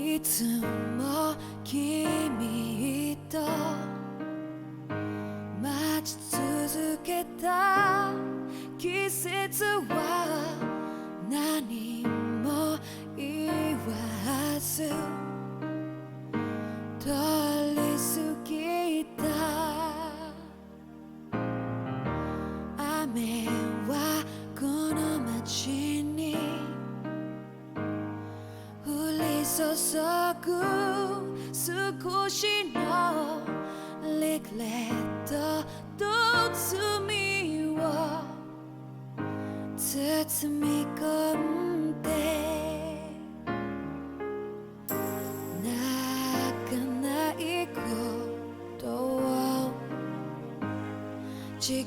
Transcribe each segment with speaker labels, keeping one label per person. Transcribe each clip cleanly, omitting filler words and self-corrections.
Speaker 1: いつも君と待ち続けた季節は何も言わず通り過ぎた。雨はこの街に降り注ぐ少しのリグレットと罪を包み込んで泣かないことを誓っ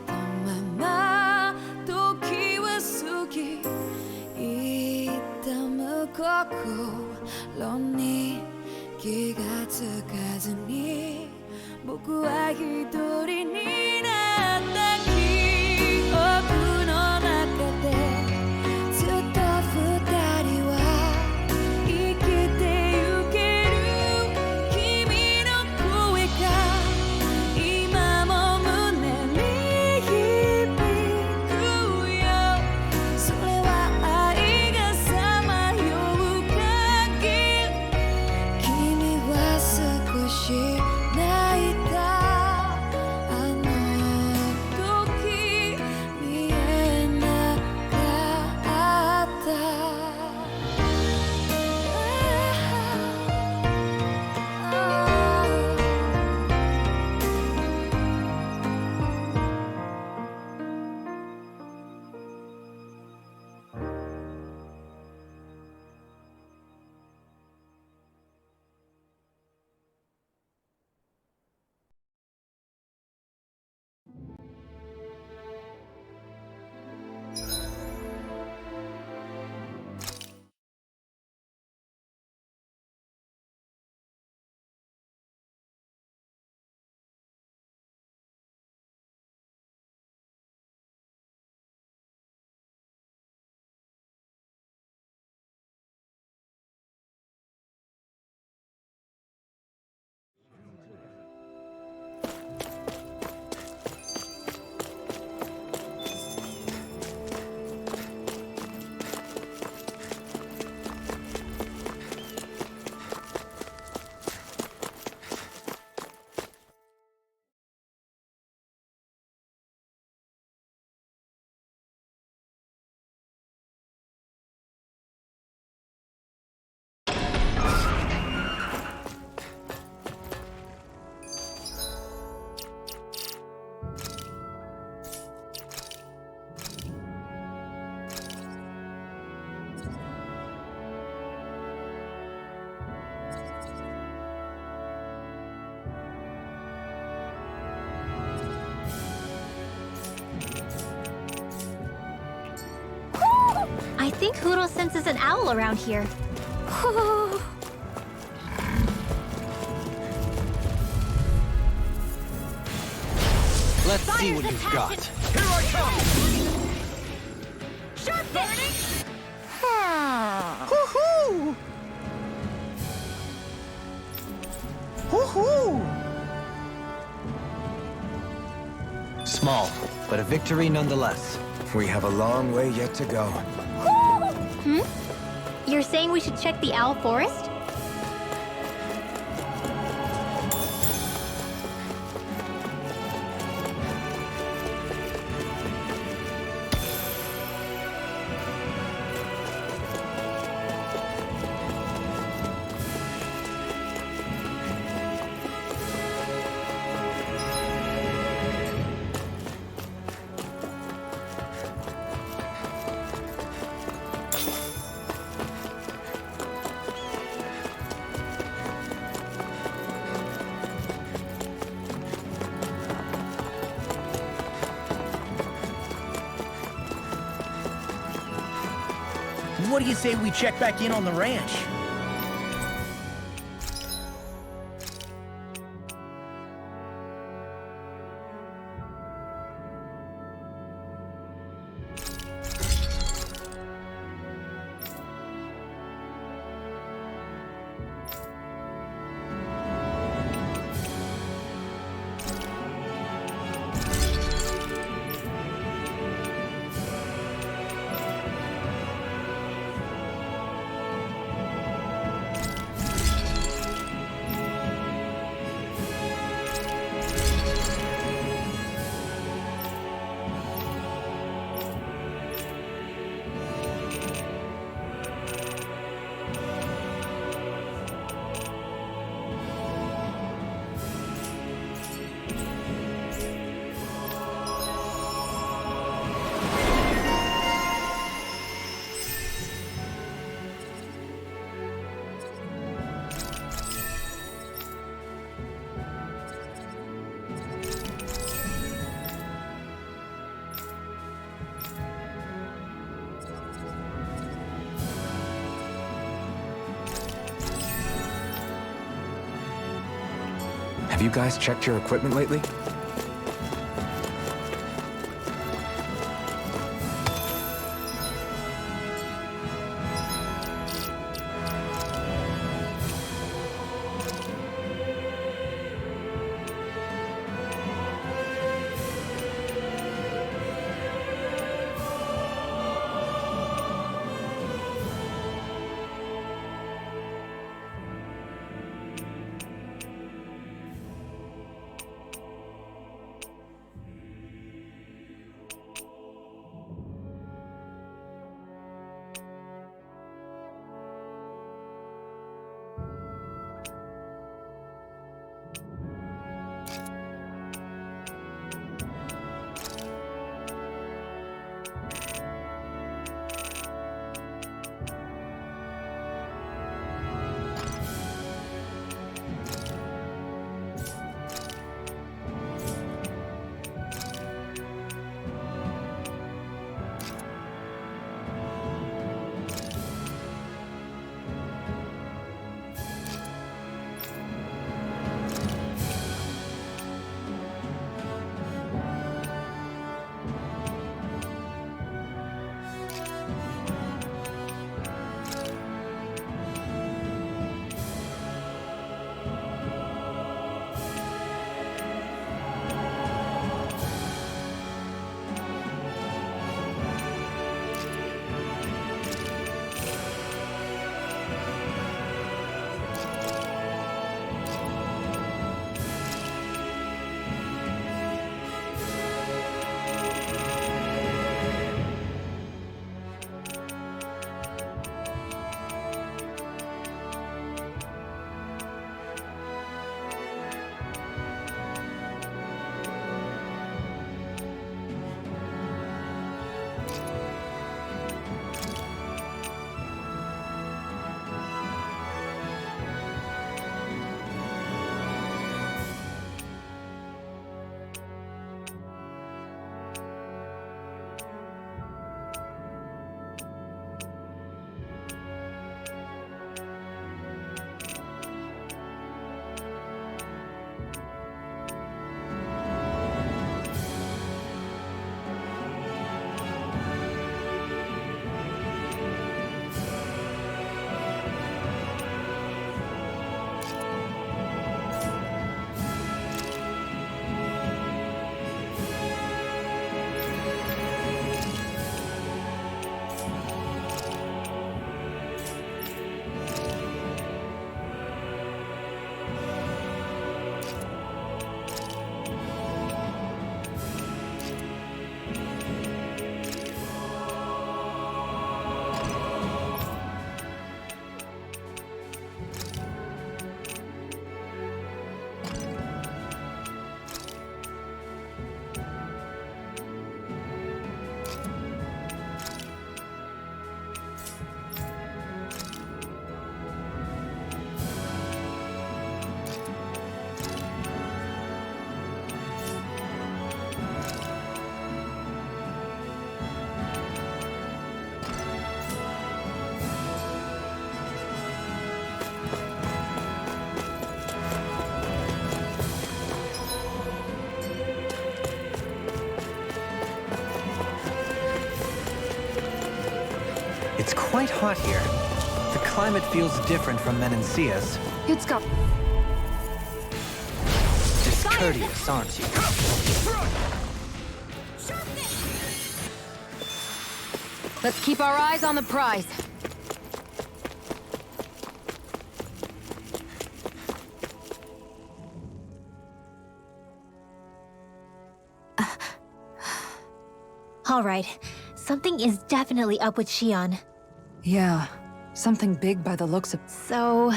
Speaker 1: たまま時は過ぎ痛む心に気がつかずに僕は一人になった記憶の中でずっと二人は生きてゆける。君の声が今も胸に響くよ。それは愛がさまよう限り君は少し泣いた。あの時見えなかった。
Speaker 2: I think Huro senses an owl around here.
Speaker 3: Let's see what you've got.
Speaker 2: Here I come! Sharp burning!
Speaker 3: Hoo-hoo! Hoo-hoo! Small, but a victory nonetheless.
Speaker 4: We have a long way yet to go.
Speaker 2: You're saying we should check the owl forest?
Speaker 5: What do you say we check back in on the ranch?
Speaker 4: Have you guys checked your equipment lately?
Speaker 3: It's quite hot here. The climate feels different from Menencia's.
Speaker 6: It's got...
Speaker 3: Discourteous, aren't you?
Speaker 6: Let's keep our eyes on the prize.
Speaker 2: All right. Something is definitely up with Shion.
Speaker 7: Yeah, something big by the looks of...
Speaker 2: So...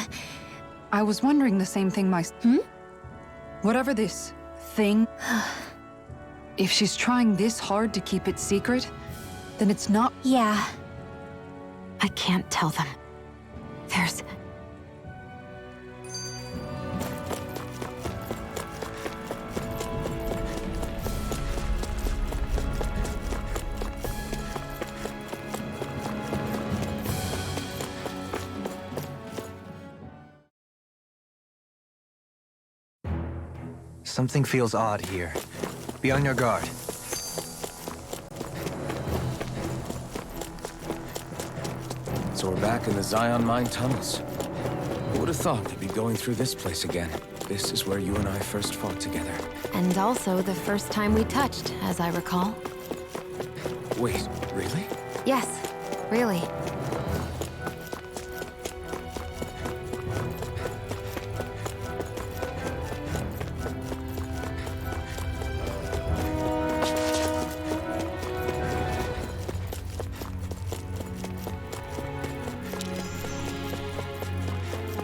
Speaker 7: I was wondering the same thing Whatever this thing... if she's trying this hard to keep it secret, then it's not...
Speaker 2: Yeah.
Speaker 6: I can't tell them. There's...
Speaker 3: Something feels odd here. Be on your guard.
Speaker 4: So we're back in the Zion Mine tunnels. Who would have thought we'd be going through this place again? This is where you and I first fought together.
Speaker 6: And also the first time we touched, as I recall.
Speaker 4: Wait, really?
Speaker 6: Yes, really.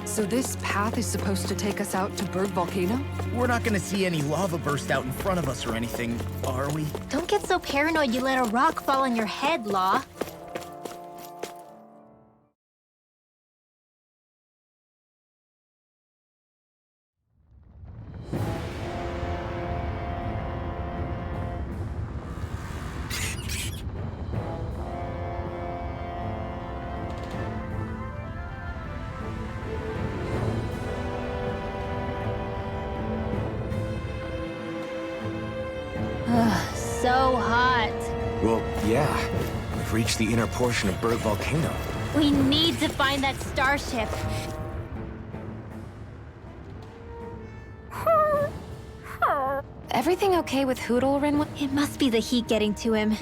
Speaker 7: So this path is supposed to take us out to Berg Volcano?
Speaker 5: We're not gonna see any lava burst out in front of us or anything, are we?
Speaker 2: Don't get so paranoid you let a rock fall on your head, Law. So hot.
Speaker 4: Well, yeah. We've reached the inner portion of Berg Volcano.
Speaker 2: We need to find that starship.
Speaker 6: Everything okay with Hootle, Rinwa?
Speaker 2: It must be the heat getting to him.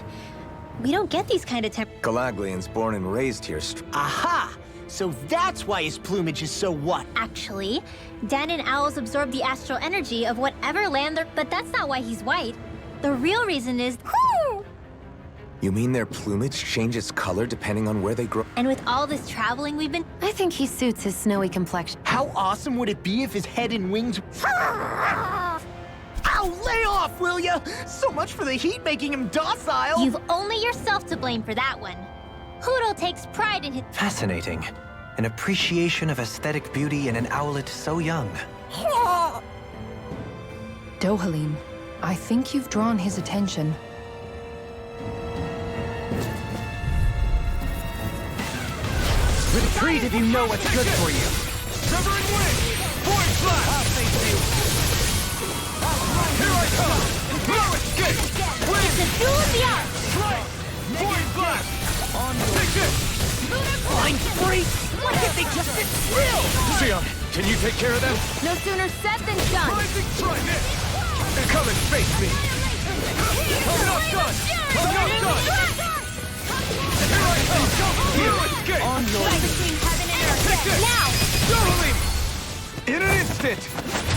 Speaker 2: We don't get these kind of
Speaker 4: Galaglian's born and raised here.
Speaker 5: Aha! So that's why his plumage is so what?
Speaker 2: Actually, Dan and owls absorb the astral energy of whatever land they're... But that's not why he's white. The real reason is...
Speaker 4: You mean their plumage changes color depending on where they grow?
Speaker 2: And with all this traveling we've been...
Speaker 6: I think he suits his snowy complexion.
Speaker 5: How awesome would it be if his head and wings... Ow, lay off, will ya? So much for the heat making him docile!
Speaker 2: You've only yourself to blame for that one. Hootle takes pride in his...
Speaker 3: Fascinating. An appreciation of aesthetic beauty in an owlet so young.
Speaker 7: Dohalim, I think you've drawn his attention.
Speaker 5: Retreat if you know what's good for you! Severing wing! Void blast! Here I come! No escape!
Speaker 2: It's a duel of the arts!
Speaker 5: Strike! Void blast! Take it! Blind freak! Why can't they just sit still?
Speaker 4: Siam, can you take care of them?
Speaker 6: No sooner said than done.
Speaker 5: Rising strike! Come and face me! I'm not done! I'm not done! Here I come! No escape! On your
Speaker 2: Between heaven and earth.
Speaker 5: Take it!
Speaker 2: Now!
Speaker 5: Totally! In an instant!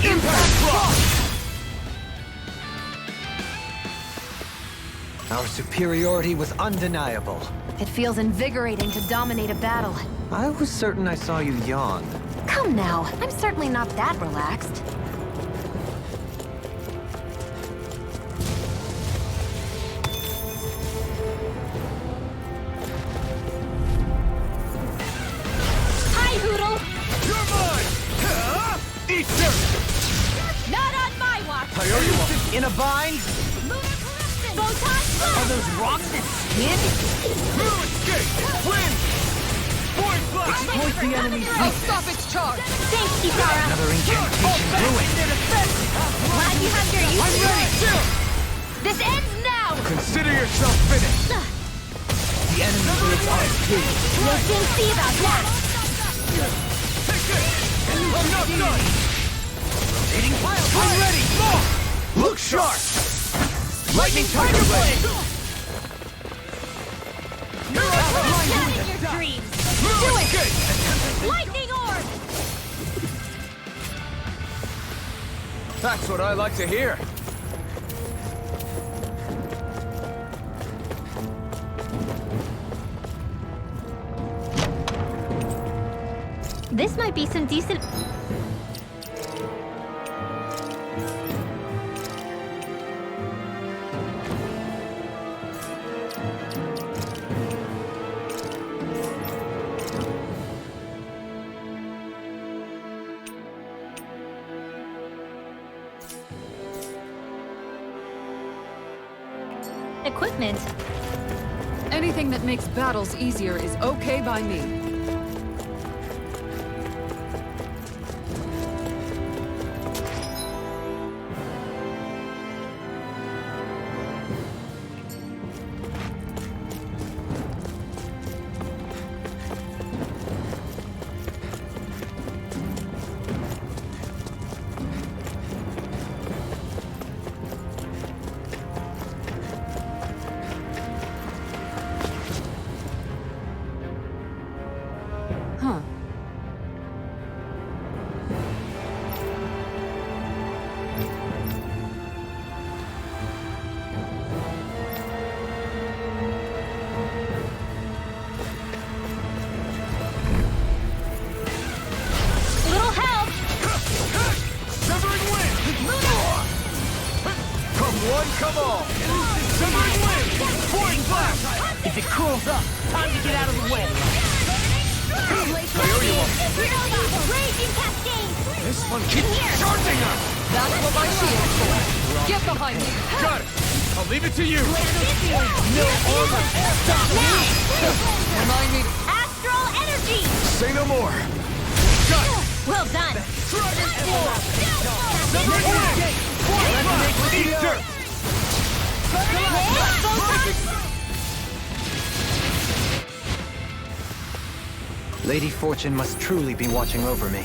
Speaker 5: Impact block!
Speaker 3: Our superiority was undeniable.
Speaker 6: It feels invigorating to dominate a battle.
Speaker 3: I was certain I saw you yawn.
Speaker 6: Come now, I'm certainly not that relaxed.
Speaker 2: Hi, Hootle!
Speaker 5: You're mine! Eat dirt!
Speaker 2: Not on my watch!
Speaker 5: I owe you one. In a bind?
Speaker 2: Photon
Speaker 5: Are those rocks his skin? No escape! Win! Void blast! Exploit the enemy's weakness!
Speaker 7: Stop its charge!
Speaker 2: Thanks, Kisara!
Speaker 3: Another incantation ruined.
Speaker 2: Glad you have your use
Speaker 5: I'm
Speaker 2: to
Speaker 5: ready!
Speaker 2: it! This ends now!
Speaker 5: Consider yourself finished! The enemy is on speed!
Speaker 2: We'll soon see about that!
Speaker 5: Take it! I'm not done! Rotating pile! I'm ready! More! Look sharp! Lightning Tiger Blade! Here I come!
Speaker 2: Not in your dreams!
Speaker 5: Do it!
Speaker 2: Lightning orb!
Speaker 4: That's what I like to hear.
Speaker 2: This might be some decent... equipment.
Speaker 7: Anything that makes battles easier is okay by me.
Speaker 5: If it cools up, time to get out of the way.
Speaker 2: Raging cascade!
Speaker 4: This one keeps charging us!
Speaker 7: That's what my shield's for. Get behind me.
Speaker 4: Got it! I'll leave it to you!
Speaker 5: No armor! Stop me!
Speaker 7: Remind me.
Speaker 2: Astral energy!
Speaker 4: Say no more! Got it!
Speaker 2: Well done!
Speaker 5: Dragon Force!
Speaker 4: Number 9! Eat dirt!
Speaker 3: Lady Fortune must truly be watching over me.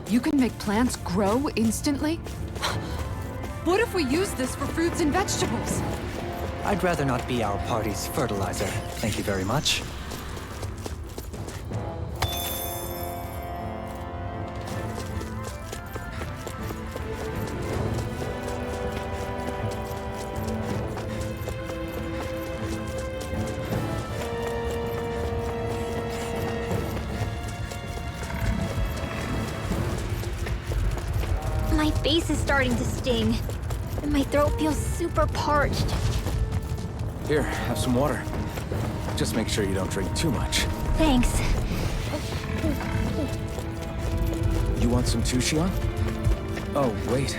Speaker 7: You can make plants grow instantly? What if we use this for fruits and vegetables?
Speaker 3: I'd rather not be our party's fertilizer. Thank you very much.
Speaker 2: My face is starting to sting, and my throat feels super parched.
Speaker 4: Here, have some water. Just make sure you don't drink too much.
Speaker 2: Thanks.
Speaker 4: You want some too, Shion? Oh, wait.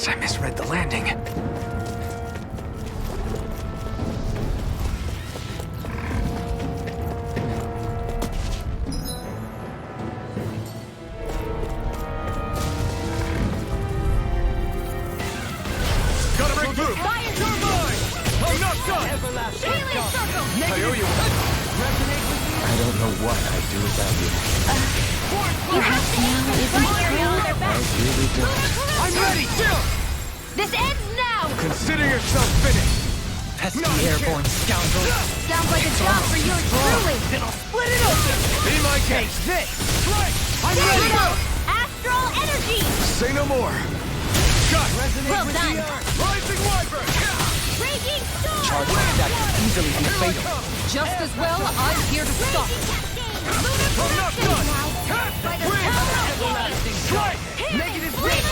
Speaker 3: I misread the landing.
Speaker 4: Gotta break through!
Speaker 5: Fire
Speaker 4: Turbine! I'm not done!
Speaker 5: Everlasting
Speaker 2: Alien circle!
Speaker 4: I owe you one. I don't know what I'd do without you.
Speaker 2: Perhaps now isn't true.
Speaker 4: I really don't.
Speaker 5: I'm ready! Still!
Speaker 2: This ends now!
Speaker 4: Consider yourself finished!
Speaker 3: Pesky airborne scoundrel.
Speaker 2: Sounds like a job for you truly!
Speaker 5: Then I'll split it open!
Speaker 4: Be my
Speaker 5: Take
Speaker 4: guest!
Speaker 5: this! I'm
Speaker 2: There
Speaker 5: ready!
Speaker 2: you go! Astral energy!
Speaker 4: Say no more! Got it!
Speaker 5: Resonate
Speaker 2: Well
Speaker 5: with
Speaker 2: done.
Speaker 5: the earth!
Speaker 4: Rising Wyvern!
Speaker 2: Raging storm!
Speaker 3: Charge that can easily be fatal.
Speaker 7: Just as well, I'm here to stop.
Speaker 4: I'm not done!
Speaker 2: By the power of
Speaker 5: Everlasting
Speaker 4: Strike!
Speaker 5: Negative weight!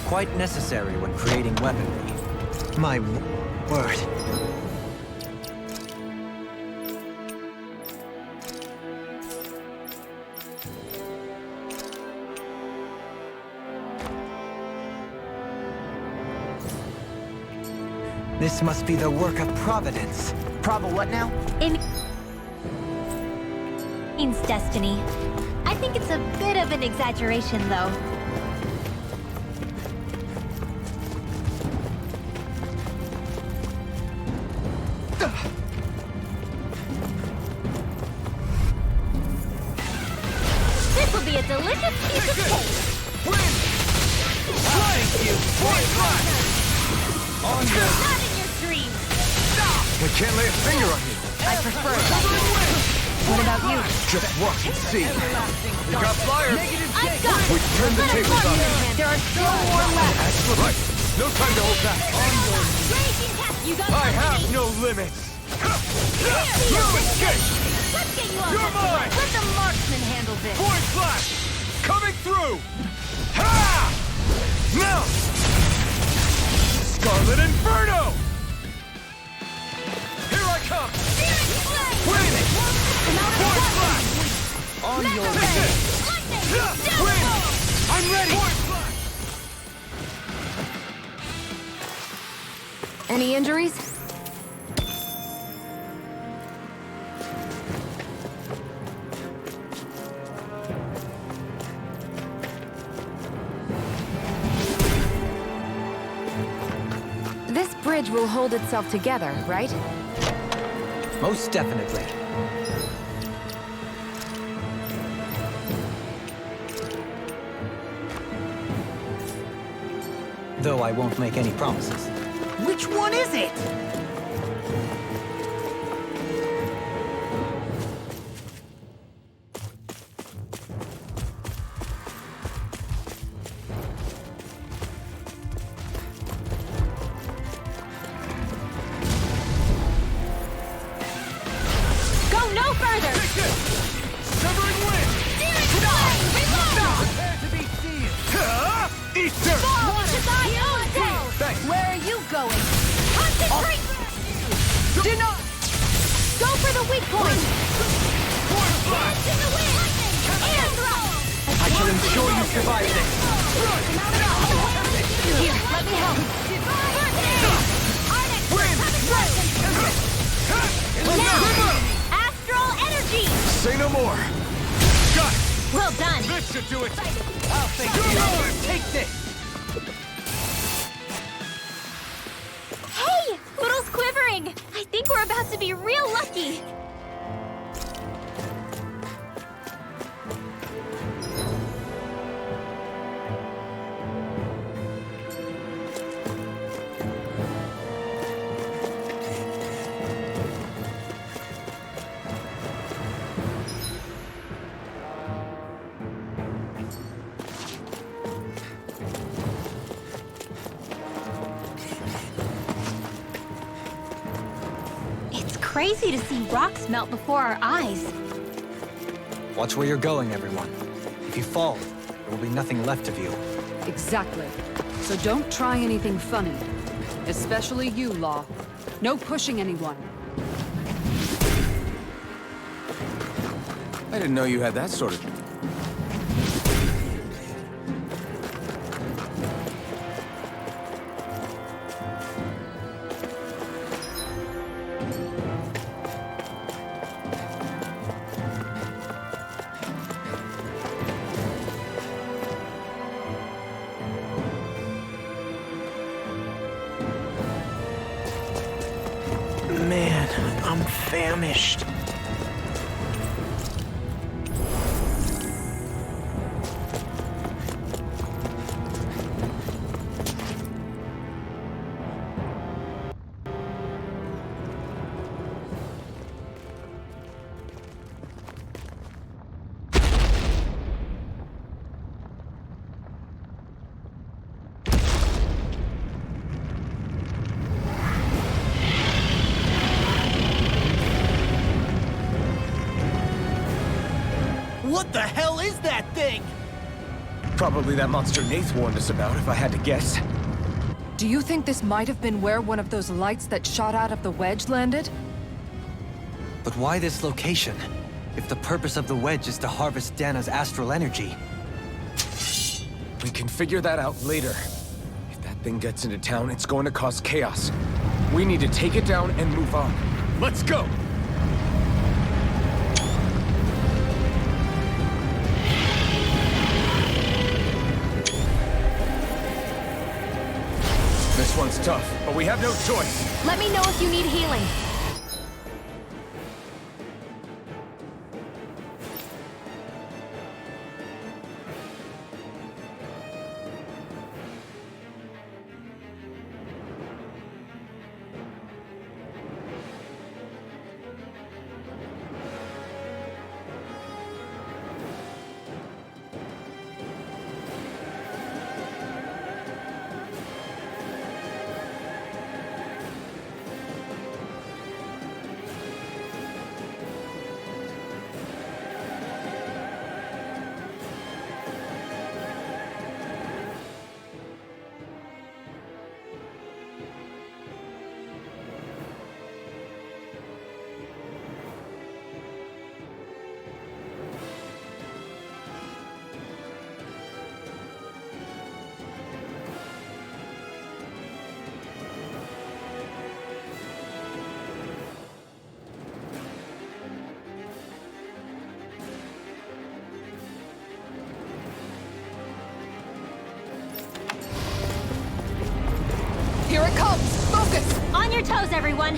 Speaker 3: Quite necessary when creating weaponry. My word. This must be the work of Providence.
Speaker 5: What now?
Speaker 2: It means destiny. I think it's a bit of an exaggeration, though. This will be a delicious piece of cake.
Speaker 5: Thank you! Point blank! On your...
Speaker 2: Not in your dreams.
Speaker 4: I can't lay a finger on you.
Speaker 2: I prefer it. What about you?
Speaker 4: Just watch and see.
Speaker 5: Everlasting
Speaker 4: You got flyers.
Speaker 5: Negative
Speaker 2: I've
Speaker 5: J!
Speaker 2: got
Speaker 4: We
Speaker 2: it.
Speaker 4: turn the
Speaker 2: Let us
Speaker 4: tables
Speaker 2: mark
Speaker 4: on
Speaker 2: your
Speaker 4: them.
Speaker 2: hand. There are still more left.
Speaker 4: That's right. No time to hold back.
Speaker 2: Raging cast, you got
Speaker 4: I have
Speaker 2: company.
Speaker 4: no limits.
Speaker 2: You
Speaker 4: escape.
Speaker 2: Let's get you all
Speaker 4: You're
Speaker 2: set to work.
Speaker 4: mine.
Speaker 2: Let the marksman handle this.
Speaker 4: Point flash.
Speaker 5: Coming through! Ha! Now! Scarlet Inferno! Here I come! Win! Force Blast! On your way! Win! I'm ready!
Speaker 6: Any injuries? This bridge will hold itself together, right?
Speaker 3: Most definitely. Though I won't make any promises.
Speaker 5: Which one is it?
Speaker 2: Go no further!
Speaker 5: Severing wind! Prepare to be sealed! Easter! Thanks.
Speaker 2: Where are you going? Concentrate!
Speaker 5: Deny!
Speaker 2: Go for the weak point!
Speaker 5: Force Blast!
Speaker 2: Dance in the wind! And throw!
Speaker 3: I shall ensure you survive this.
Speaker 2: Here, let me help.
Speaker 5: Wind!
Speaker 2: Now! Astral energy!
Speaker 5: Say no more! Got it!
Speaker 2: Well done!
Speaker 5: This should do it!
Speaker 3: I'll thank you. Take this.
Speaker 2: Hey! Poodle's quivering! I think we're about to be real lucky! Crazy to see rocks melt before our eyes.
Speaker 3: Watch where you're going, everyone. If you fall, there will be nothing left of you.
Speaker 7: Exactly. So don't try anything funny. Especially you, Law. No pushing anyone.
Speaker 4: I didn't know you had that sort of...
Speaker 5: Man, I'm famished. What the hell is that thing?
Speaker 4: Probably that monster Nath warned us about, if I had to guess.
Speaker 7: Do you think this might have been where one of those lights that shot out of the wedge landed?
Speaker 3: But why this location? If the purpose of the wedge is to harvest Dana's astral energy.
Speaker 4: We can figure that out later. If that thing gets into town, it's going to cause chaos. We need to take it down and move on.
Speaker 5: Let's go!
Speaker 4: This one's tough, but we have no choice.
Speaker 6: Let me know if you need healing.
Speaker 2: your toes, everyone.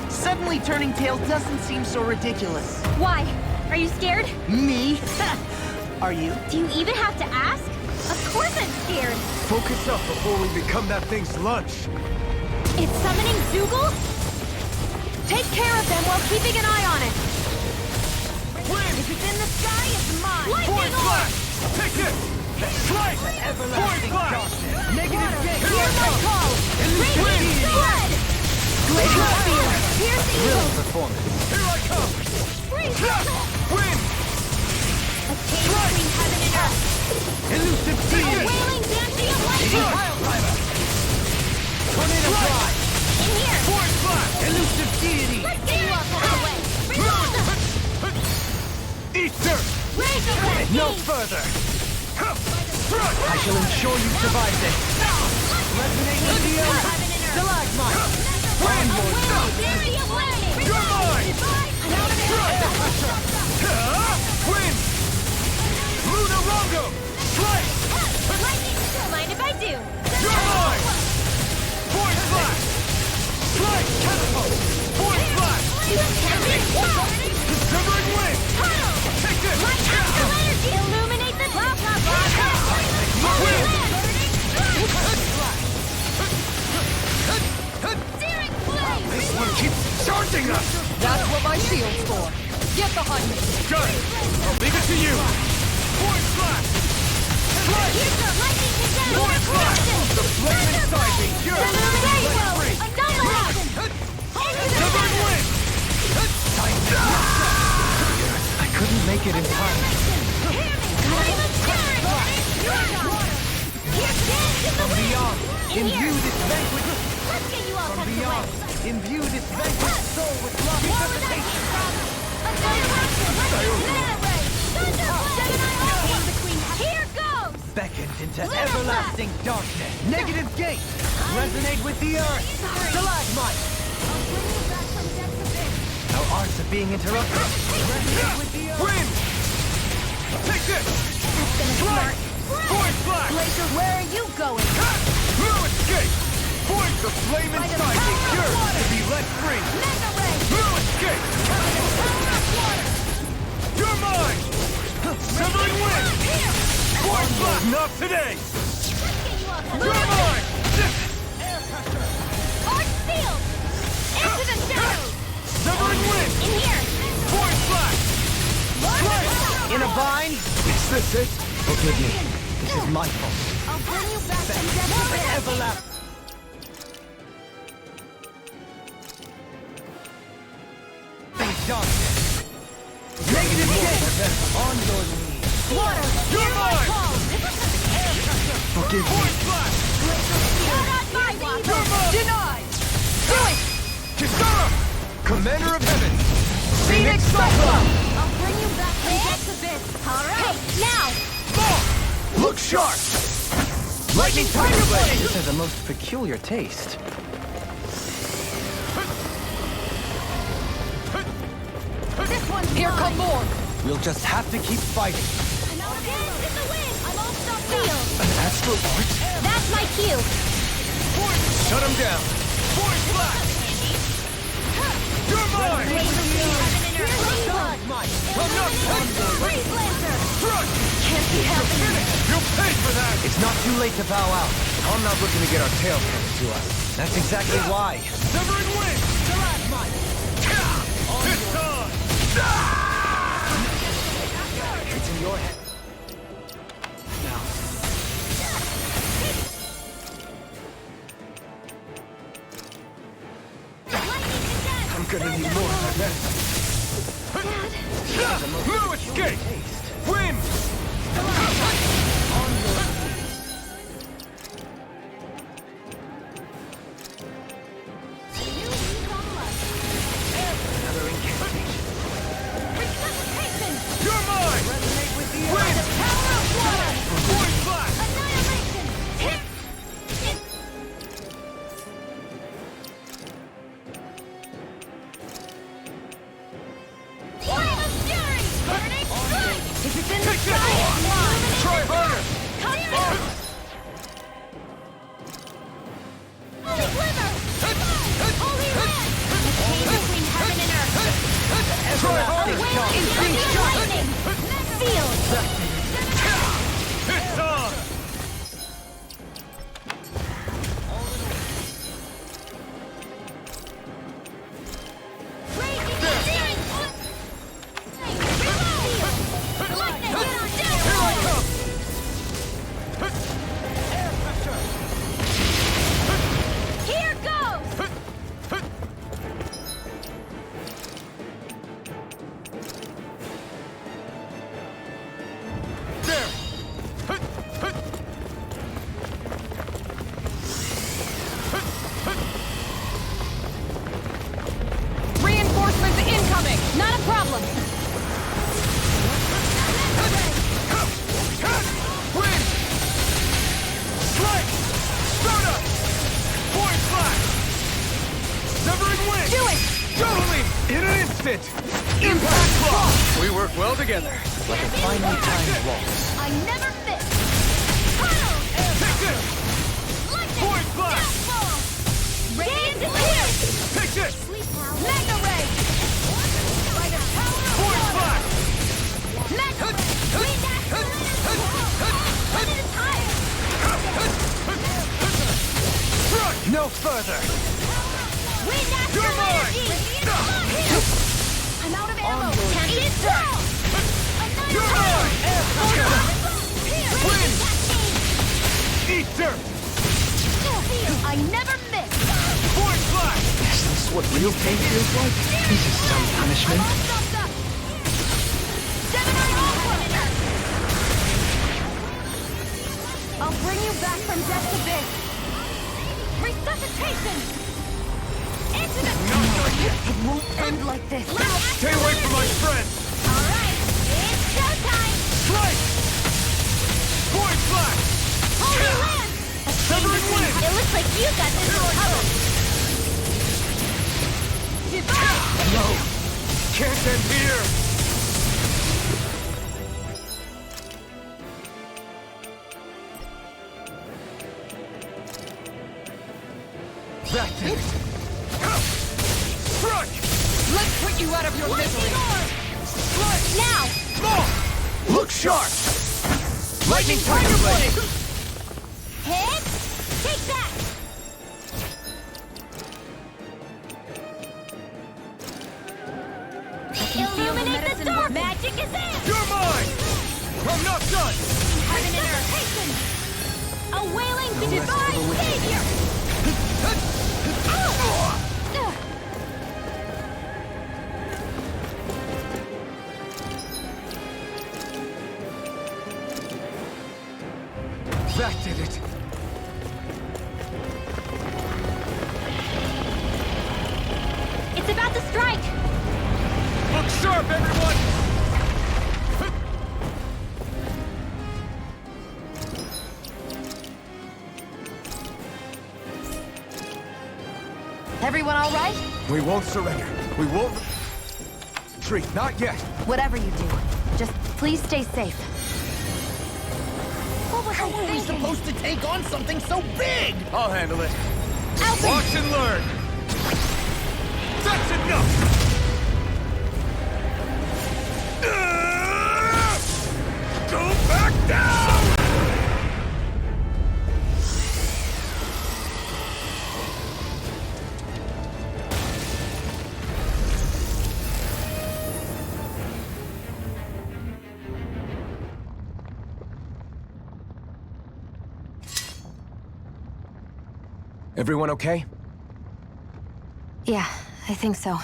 Speaker 5: Suddenly turning tail doesn't seem so ridiculous.
Speaker 2: Why? Are you scared?
Speaker 5: Me? Are you?
Speaker 2: Do you even have to ask? Of course I'm scared.
Speaker 8: Focus up before we become that thing's lunch.
Speaker 2: It's summoning Zoogle? Take care of them while keeping an eye on it.
Speaker 5: If it's in the sky, it's mine.
Speaker 2: Lightning orb!
Speaker 8: Take it! Strike! Void flash!
Speaker 5: Negative gate.
Speaker 2: Hear my call! Radiant blood!
Speaker 5: Glacial spear.
Speaker 2: Here's evil!
Speaker 3: Brilliant performance.
Speaker 8: Here I come!
Speaker 2: Freeze!
Speaker 8: Win!
Speaker 2: A chain between heaven and earth.
Speaker 8: Elusive
Speaker 2: A
Speaker 8: deity!
Speaker 2: wailing dancing of lightning!
Speaker 8: Tornado fly!
Speaker 2: In here!
Speaker 8: Void flash!
Speaker 5: Elusive deity.
Speaker 2: Let's get you off the highway! Reload!
Speaker 8: Easter!
Speaker 2: Razor blade!
Speaker 8: No further! Strike!
Speaker 5: I shall ensure you survive this. Resonate with the earth.
Speaker 2: Heaven and earth!
Speaker 5: Stalagmite.
Speaker 2: A wailing theory of lightning!
Speaker 8: You're mine! Win! Lunarongo! Strike!
Speaker 2: Lightning! Mind if I do?
Speaker 8: You're mine! Void flash! Strike! Catapult! Void flash! Severing wind! Take this!
Speaker 2: Light astral energy! Illuminate the blah blah blah!
Speaker 8: Win!
Speaker 2: Searing flame!
Speaker 8: This one keeps charging us!
Speaker 7: That's what my shield's for. Get behind me.
Speaker 8: Got it! I'll leave it to you! Void flash! Strike!
Speaker 2: Here's the lightning condemned!
Speaker 8: Void flash! The flame inside me! You're
Speaker 2: Illuminate! Annihilation!
Speaker 8: Severing wind!
Speaker 3: I couldn't make it in time.
Speaker 2: Flame of tyranny! Here stands in the wind!
Speaker 5: Beyond.
Speaker 2: In here!
Speaker 5: Imbue this vanquished.
Speaker 2: Let's get you all tucked
Speaker 5: Beyond.
Speaker 2: away!
Speaker 5: Imbue this vanquished soul with love and
Speaker 2: War without
Speaker 5: resuscitation.
Speaker 2: Annihilation! Mana ray! Thunderblade! Between here goes!
Speaker 5: Beckoned into
Speaker 2: Lunar
Speaker 5: everlasting darkness. Negative gate. Resonate with the earth. Stalagmite.
Speaker 3: Our arts are being interrupted.
Speaker 5: Resonate with the earth.
Speaker 8: Win! Take this! Strike! Void flash!
Speaker 2: Glacier, where are you going?
Speaker 8: No escape! Void the flame inside me! Yours to be let free!
Speaker 2: Mega ray!
Speaker 8: No escape! You're mine! Severing wind! Void flash! Not today! You're mine!
Speaker 2: Arch field! Into the shadows!
Speaker 8: Severing wind!
Speaker 2: In here!
Speaker 8: Void flash!
Speaker 5: In a bind.
Speaker 8: Is this it?
Speaker 3: Forgive me. This is my fault.
Speaker 2: I'll bring you back from death to death!
Speaker 5: Everlasting. Darkness. Negative gate. On your knees.
Speaker 2: Water!
Speaker 8: You're
Speaker 2: Hear my
Speaker 8: mine!
Speaker 2: call!
Speaker 3: Forgive me.
Speaker 8: Void flash!
Speaker 2: You're not my water!
Speaker 8: You're mine!
Speaker 2: Denied! Do it!
Speaker 8: Kisara! Commander of Heaven!
Speaker 5: Phoenix Cyclone.
Speaker 2: I'll bring you back from death to this! Alright! Now!
Speaker 8: More! Look sharp! Lightning Tiger Blade!
Speaker 3: This has a most peculiar taste.
Speaker 2: This one's
Speaker 7: Here
Speaker 2: mine.
Speaker 7: come more.
Speaker 3: We'll just have to keep fighting.
Speaker 2: Another dance in the wind! I'm all stuck field!
Speaker 3: An astral art?
Speaker 2: That's my cue!
Speaker 8: Shut him down! Void flash! You're mine!
Speaker 2: Freeze Lancer!
Speaker 8: Can't be happening! You'll pay for that!
Speaker 3: It's not too late to bow out.
Speaker 8: I'm not looking to get our tails handed to us.
Speaker 3: That's exactly why.
Speaker 8: Severing wind! It's on!
Speaker 3: It's in your head. Now.
Speaker 8: I'm gonna need more than that. No escape! Win!
Speaker 3: Another incantation.
Speaker 8: You're mine! Win! Void flash!
Speaker 2: Flame of fury! Burning strike!
Speaker 8: Take that! work well together.
Speaker 3: Like a finely timed waltz.
Speaker 2: I never fit.
Speaker 8: Take this! Void blast!
Speaker 2: Radiant disappear.
Speaker 8: Take this!
Speaker 2: Mega ray.
Speaker 8: Void blast!
Speaker 2: Mega. Wind dash. One at a time.
Speaker 3: No further!
Speaker 2: Wind dash.
Speaker 8: You're mine!
Speaker 2: I'm out of ammo. Can't eat it strong.
Speaker 8: You're mine! Wind! Eat dirt!
Speaker 2: I never miss.
Speaker 8: Void blast!
Speaker 3: Is this what real pain feels like? This is some punishment.
Speaker 2: I'll bring you back from death to this. Resuscitation! Into the It won't end like this.
Speaker 8: Stay away from my friend!
Speaker 2: Alright, it's showtime!
Speaker 8: Strike! Void blast!
Speaker 2: Holy land!
Speaker 8: Severing wind!
Speaker 2: It looks like you got this covered. Divide!
Speaker 8: No! Can't end here! That's it! Strike!
Speaker 7: Let's put you out of your misery!
Speaker 8: Strike!
Speaker 2: Now!
Speaker 8: More! Look sharp! Lightning tiger blade!
Speaker 2: Hit! Take that! Illuminate the dark! Magic is in!
Speaker 8: You're mine! I'm not done!
Speaker 2: Resuscitation! A wailing divine savior!
Speaker 8: That did it!
Speaker 2: It's about to strike!
Speaker 8: Look sharp, everyone!
Speaker 6: Everyone all right?
Speaker 8: We won't surrender. We won't retreat. Not yet.
Speaker 6: Whatever you do, just please stay safe.
Speaker 5: How are we supposed to take on something so big?
Speaker 8: I'll handle it.
Speaker 2: Alfred!
Speaker 8: Watch and learn. That's enough! Go back down! Everyone okay?
Speaker 6: Yeah, I think so.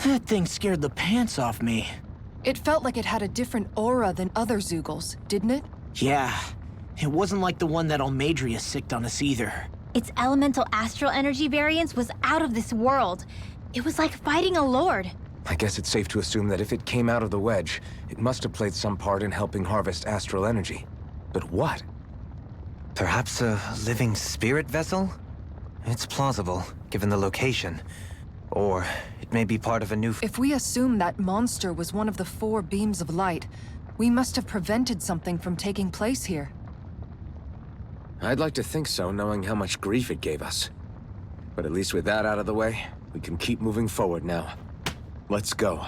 Speaker 5: That thing scared the pants off me.
Speaker 7: It felt like it had a different aura than other Zeugles, didn't it?
Speaker 5: Yeah, it wasn't like the one that Almadria sicked on us either.
Speaker 2: Its elemental astral energy variance was out of this world. It was like fighting a lord.
Speaker 4: I guess it's safe to assume that if it came out of the wedge, it must have played some part in helping harvest astral energy. But what?
Speaker 3: Perhaps a living spirit vessel? It's plausible, given the location. Or it may be part of a new...
Speaker 7: If we assume that monster was one of the 4 beams of light, we must have prevented something from taking place here.
Speaker 4: I'd like to think so, knowing how much grief it gave us. But at least with that out of the way, we can keep moving forward now. Let's go.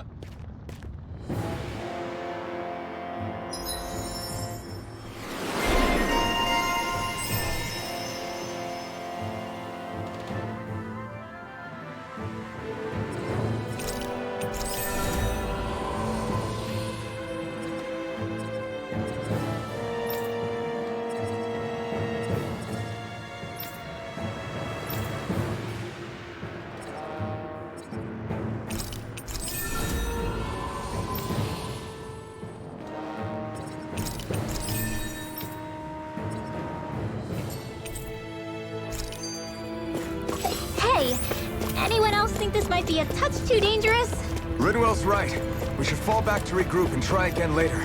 Speaker 2: Hey, anyone else think this might be a touch too dangerous?
Speaker 8: Ridwell's right. We should fall back to regroup and try again later.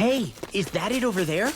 Speaker 9: Hey, is that it over there?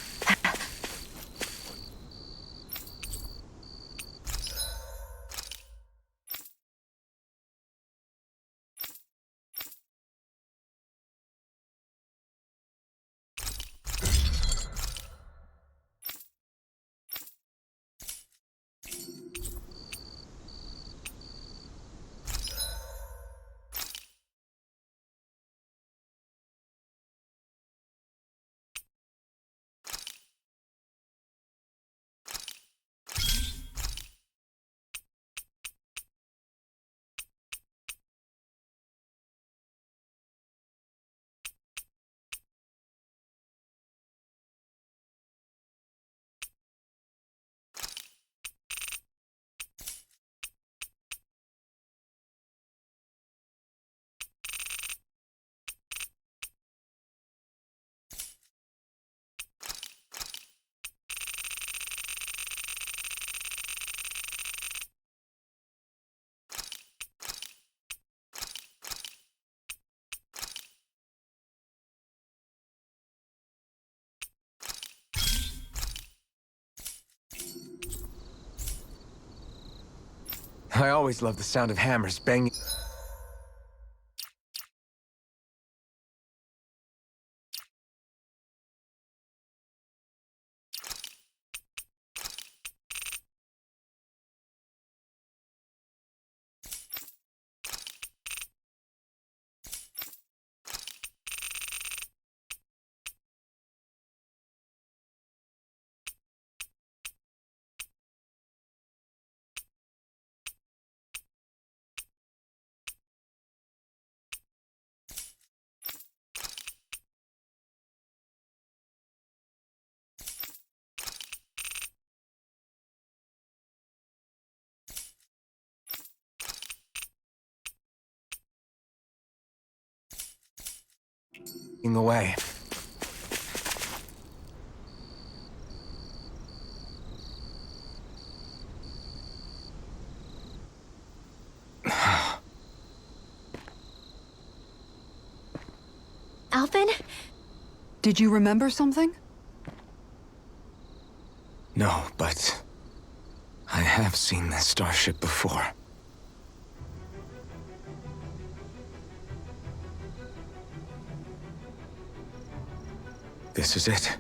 Speaker 4: I always love the sound of hammers banging. Away.
Speaker 2: Alvin?
Speaker 7: Did you remember something?
Speaker 4: No, but I have seen this starship before. This is it.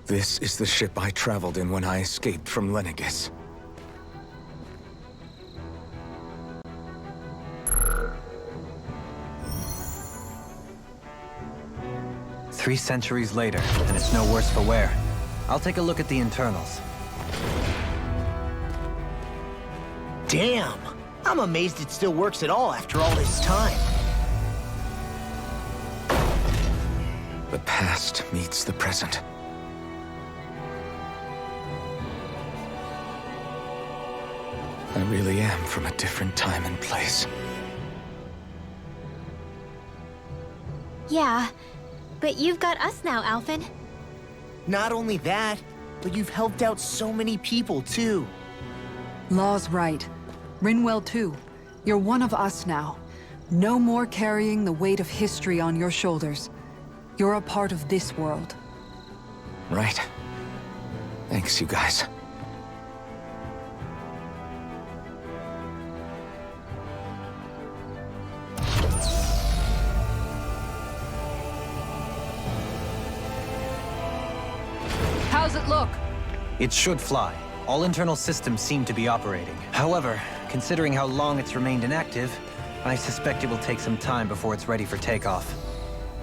Speaker 4: This is the ship I traveled in when I escaped from Lenegis.
Speaker 3: Three centuries later, and it's no worse for wear. I'll take a look at the internals.
Speaker 9: Damn! I'm amazed it still works at all after all this time.
Speaker 4: The past meets the present. I really am from a different time and place.
Speaker 2: Yeah, but you've got us now, Alvin.
Speaker 9: Not only that, but you've helped out so many people, too.
Speaker 7: Law's right. Rinwell too. You're one of us now. No more carrying the weight of history on your shoulders. You're a part of this world.
Speaker 4: Right. Thanks, you guys.
Speaker 7: How's it look?
Speaker 3: It should fly. All internal systems seem to be operating. However, considering how long it's remained inactive, I suspect it will take some time before it's ready for takeoff.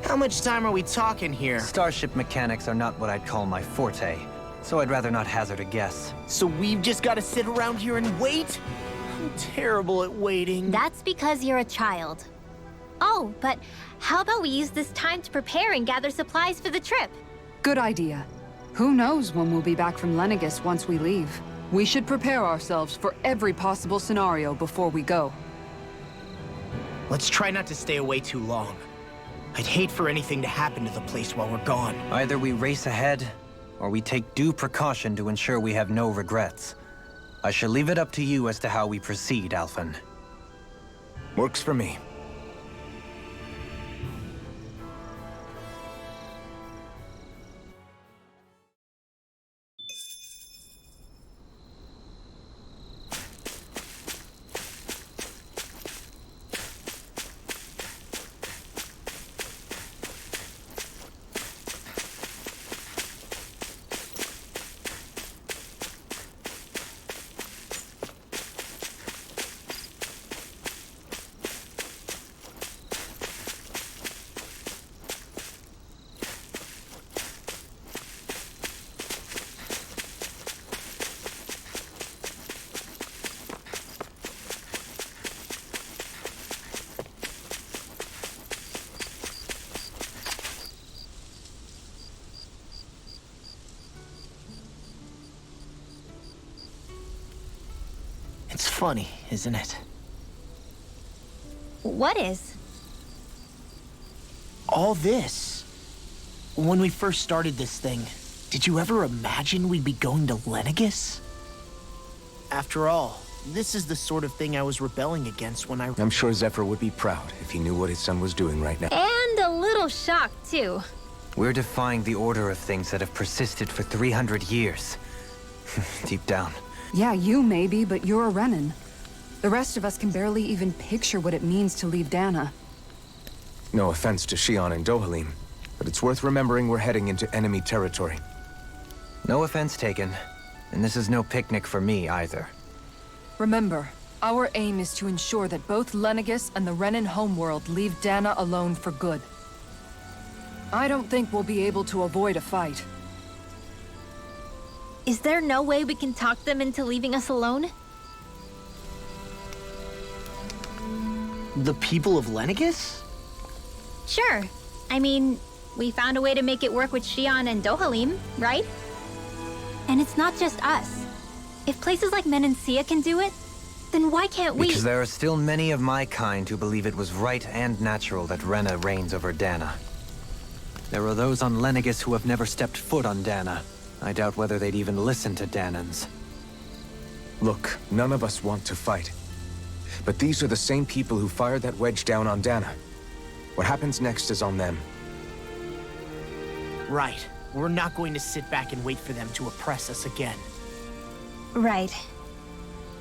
Speaker 9: How much time are we talking here?
Speaker 3: Starship mechanics are not what I'd call my forte, so I'd rather not hazard a guess.
Speaker 9: So we've just got to sit around here and wait? I'm terrible at waiting.
Speaker 2: That's because you're a child. Oh, but how about we use this time to prepare and gather supplies for the trip?
Speaker 7: Good idea. Who knows when we'll be back from Lenegis once we leave. We should prepare ourselves for every possible scenario before we go.
Speaker 9: Let's try not to stay away too long. I'd hate for anything to happen to the place while we're gone.
Speaker 3: Either we race ahead, or we take due precaution to ensure we have no regrets. I shall leave it up to you as to how we proceed, Alphen.
Speaker 4: Works for me.
Speaker 9: It's funny, isn't it?
Speaker 2: What is?
Speaker 9: All this. When we first started this thing, did you ever imagine we'd be going to Lenegus? After all, this is the sort of thing I was rebelling against when I...
Speaker 4: I'm sure Zephyr would be proud if he knew what his son was doing right now.
Speaker 2: And a little shocked, too.
Speaker 3: We're defying the order of things that have persisted for 300 years. Deep down.
Speaker 7: Yeah, you maybe, but you're a Renin. The rest of us can barely even picture what it means to leave Dana.
Speaker 4: No offense to Shion and Dohalim, but it's worth remembering we're heading into enemy territory.
Speaker 3: No offense taken. And this is no picnic for me, either.
Speaker 7: Remember, our aim is to ensure that both Lenegus and the Renin homeworld leave Dana alone for good. I don't think we'll be able to avoid a fight.
Speaker 2: Is there no way we can talk them into leaving us alone?
Speaker 9: The people of Lenegus?
Speaker 2: Sure. I mean, we found a way to make it work with Shion and Dohalim, right? And it's not just us. If places like Menancia can do it, then why can't we?
Speaker 3: Because there are still many of my kind who believe it was right and natural that Rena reigns over Dana. There are those on Lenegus who have never stepped foot on Dana. I doubt whether they'd even listen to Danans.
Speaker 4: Look, none of us want to fight. But these are the same people who fired that wedge down on Dana. What happens next is on them.
Speaker 9: Right. We're not going to sit back and wait for them to oppress us again.
Speaker 2: Right.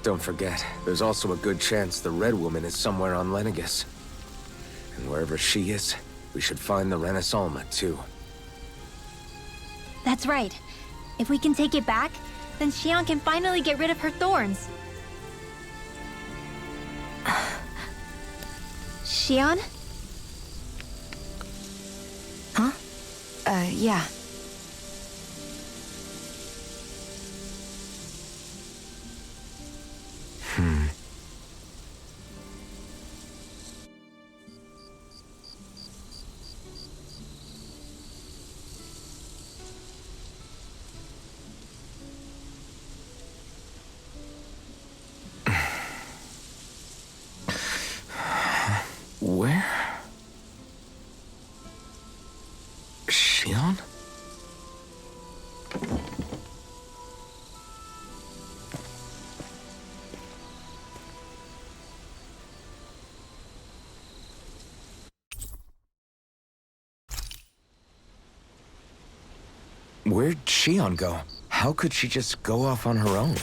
Speaker 4: Don't forget, there's also a good chance the Red Woman is somewhere on Lenegus. And wherever she is, we should find the Renasalma, too.
Speaker 2: That's right. If we can take it back, then Shion can finally get rid of her thorns. Shion?
Speaker 6: Huh? Yeah.
Speaker 4: Where? Shion? Where'd Shion go? How could she just go off on her own?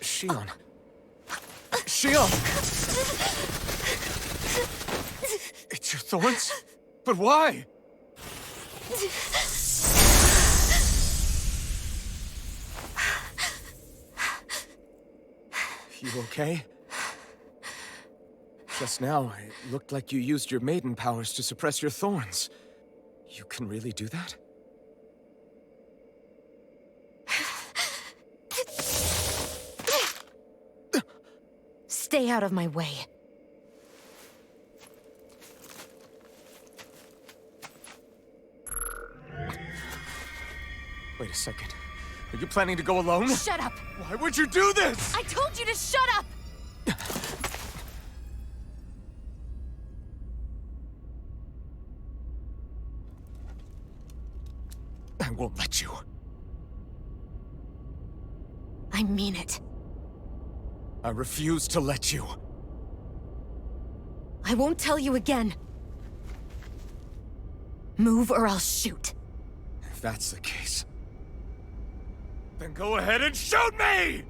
Speaker 4: Shion. Shion!
Speaker 8: It's your thorns? But why? You okay? Just now, it looked like you used your maiden powers to suppress your thorns. You can really do that?
Speaker 6: Stay out of my way.
Speaker 8: Wait a second. Are you planning to go alone?
Speaker 6: Shut up!
Speaker 8: Why would you do this?
Speaker 6: I told you to shut up!
Speaker 8: I won't let you.
Speaker 6: I mean it.
Speaker 8: I refuse to let you.
Speaker 6: I won't tell you again. Move or I'll shoot.
Speaker 8: If that's the case, then go ahead and shoot me!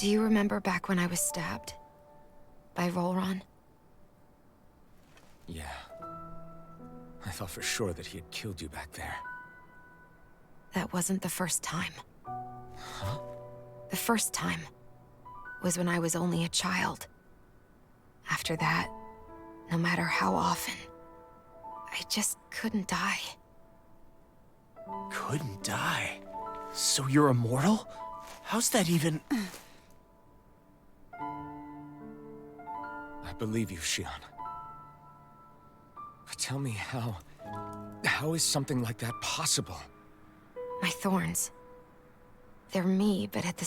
Speaker 6: Do you remember back when I was stabbed? By Rolron?
Speaker 4: Yeah. I thought for sure that he had killed you back there.
Speaker 6: That wasn't the first time.
Speaker 4: Huh?
Speaker 6: The first time was when I was only a child. After that, no matter how often, I just couldn't die.
Speaker 9: Couldn't die? So you're immortal? How's that even...
Speaker 4: I believe you, Shion. But tell me how is something like that possible?
Speaker 6: My thorns. They're me, but at the